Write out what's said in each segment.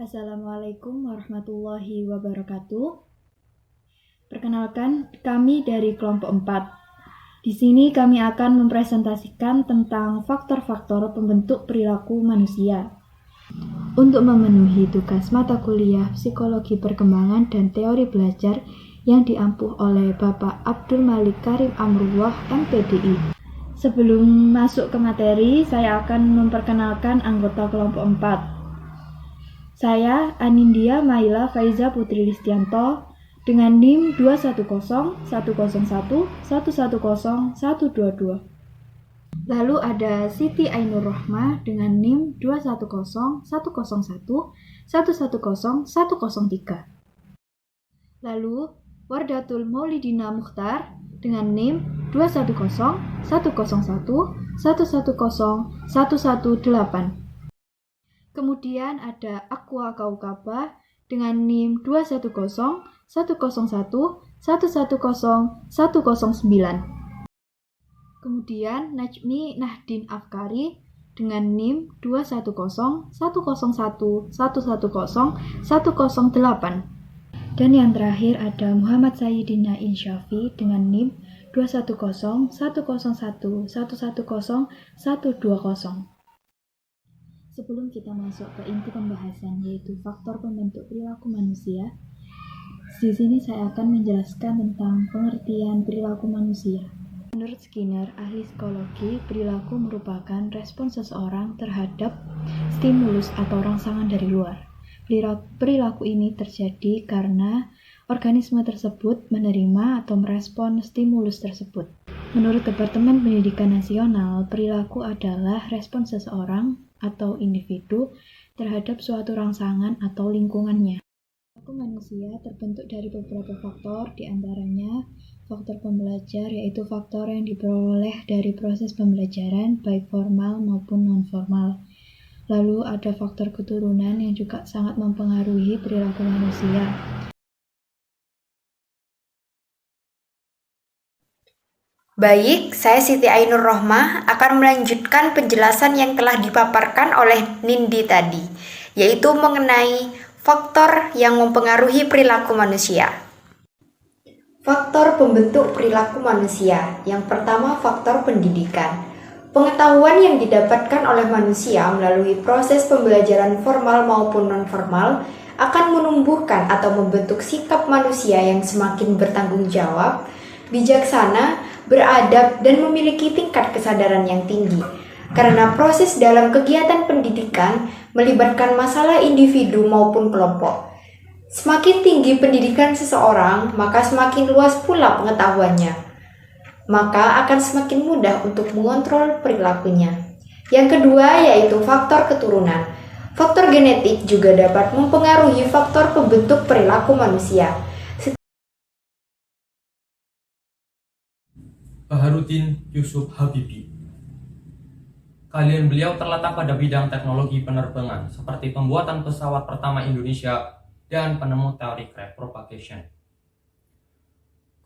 Assalamualaikum warahmatullahi wabarakatuh. Perkenalkan, kami dari kelompok 4. Di sini kami akan mempresentasikan tentang faktor-faktor pembentuk perilaku manusia. Untuk memenuhi tugas mata kuliah Psikologi Perkembangan dan Teori Belajar yang diampuh oleh Bapak Abdul Malik Karim Amrullah, MPDI. Sebelum masuk ke materi, saya akan memperkenalkan anggota kelompok 4. Saya Anindya Maila Faiza Putri Listianto dengan NIM 2101101110122. Lalu ada Siti Ainur Rohmah dengan NIM 2101101110103. Lalu Wardatul Maulidina Mukhtar dengan NIM 2101101110118. Kemudian ada Aqua Kaukaba dengan NIM 2101101110109. Kemudian Najmi Nahdin Afkari dengan NIM 2101101110108. Dan yang terakhir ada Muhammad Sayyidina Insyafi dengan NIM 2101101110120. Sebelum kita masuk ke inti pembahasan, yaitu faktor pembentuk perilaku manusia, di sini saya akan menjelaskan tentang pengertian perilaku manusia. Menurut Skinner, ahli psikologi, perilaku merupakan respon seseorang terhadap stimulus atau rangsangan dari luar. Perilaku ini terjadi karena organisme tersebut menerima atau merespon stimulus tersebut. Menurut Departemen Pendidikan Nasional, perilaku adalah respon seseorang atau individu terhadap suatu rangsangan atau lingkungannya. Perilaku manusia terbentuk dari beberapa faktor, diantaranya faktor pembelajar, yaitu faktor yang diperoleh dari proses pembelajaran, baik formal maupun non-formal. Lalu ada faktor keturunan yang juga sangat mempengaruhi perilaku manusia. Baik, saya Siti Ainur Rohmah akan melanjutkan penjelasan yang telah dipaparkan oleh Nindi tadi, yaitu mengenai faktor yang mempengaruhi perilaku manusia. Faktor pembentuk perilaku manusia. Yang pertama, faktor pendidikan. Pengetahuan yang didapatkan oleh manusia melalui proses pembelajaran formal maupun non-formal akan menumbuhkan atau membentuk sikap manusia yang semakin bertanggung jawab, bijaksana, beradab, dan memiliki tingkat kesadaran yang tinggi. Karena proses dalam kegiatan pendidikan melibatkan masalah individu maupun kelompok. Semakin tinggi pendidikan seseorang, maka semakin luas pula pengetahuannya. Maka akan semakin mudah untuk mengontrol perilakunya. Yang kedua yaitu faktor keturunan. Faktor genetik juga dapat mempengaruhi faktor pembentuk perilaku manusia. Baharudin Yusuf Habibie. Kalian beliau terletak pada bidang teknologi penerbangan, seperti pembuatan pesawat pertama Indonesia dan penemu teori craft propagation.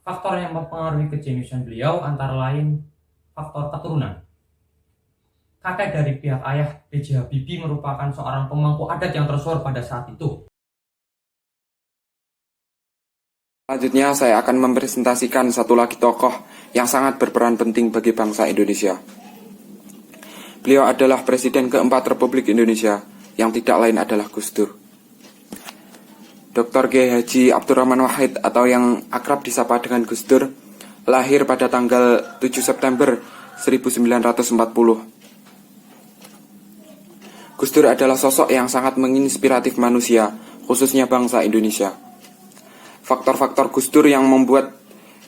Faktor yang mempengaruhi kejeniusan beliau antara lain faktor keturunan. Kakek dari pihak ayah, B.J. Habibie, merupakan seorang pemangku adat yang tersohor pada saat itu. Selanjutnya saya akan mempresentasikan satu lagi tokoh yang sangat berperan penting bagi bangsa Indonesia. Beliau adalah Presiden keempat Republik Indonesia, yang tidak lain adalah Gus Dur. Dr. Kiai Haji Abdurrahman Wahid atau yang akrab disapa dengan Gus Dur, lahir pada tanggal 7 September 1940. Gus Dur adalah sosok yang sangat menginspiratif manusia, khususnya bangsa Indonesia. Faktor-faktor Gus Dur yang membuat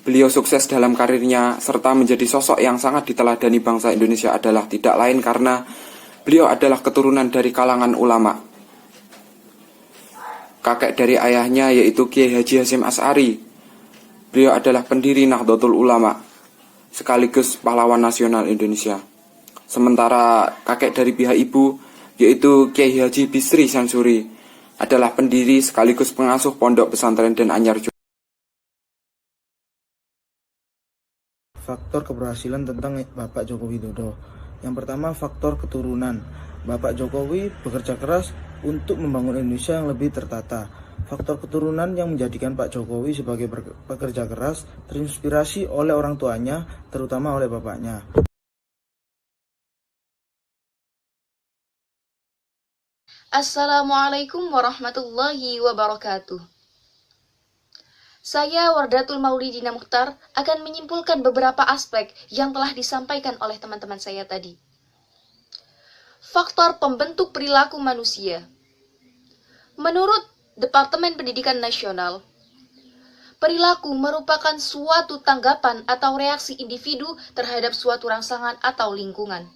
beliau sukses dalam karirnya serta menjadi sosok yang sangat diteladani bangsa Indonesia adalah tidak lain karena beliau adalah keturunan dari kalangan ulama. Kakek dari ayahnya yaitu Kiai Haji Hasyim Asy'ari Beliau adalah pendiri Nahdlatul Ulama, sekaligus pahlawan nasional Indonesia. Sementara kakek dari pihak ibu, yaitu Kiai Haji Bisri Sansuri, adalah pendiri sekaligus pengasuh Pondok Pesantren Den Anyar. Faktor keberhasilan tentang Bapak Joko Widodo. Yang pertama, faktor keturunan. Bapak Jokowi bekerja keras untuk membangun Indonesia yang lebih tertata. Faktor keturunan yang menjadikan Pak Jokowi sebagai pekerja keras terinspirasi oleh orang tuanya, terutama oleh bapaknya. Assalamualaikum warahmatullahi wabarakatuh. Saya Wardatul Maulidina Mukhtar akan menyimpulkan beberapa aspek yang telah disampaikan oleh teman-teman saya tadi. Faktor pembentuk perilaku manusia. Menurut Departemen Pendidikan Nasional, perilaku merupakan suatu tanggapan atau reaksi individu terhadap suatu rangsangan atau lingkungan.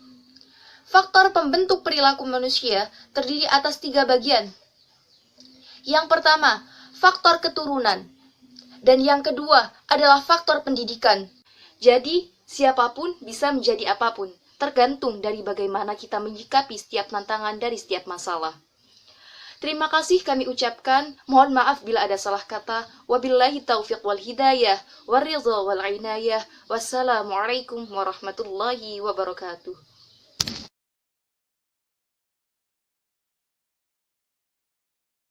Faktor pembentuk perilaku manusia terdiri atas 3 bagian. Yang pertama, faktor keturunan. Dan yang kedua adalah faktor pendidikan. Jadi, siapapun bisa menjadi apapun, tergantung dari bagaimana kita menyikapi setiap tantangan dari setiap masalah. Terima kasih kami ucapkan, mohon maaf bila ada salah kata. Wabillahi taufiq wal hidayah, waridha wal inayah. Wassalamualaikum warahmatullahi wabarakatuh.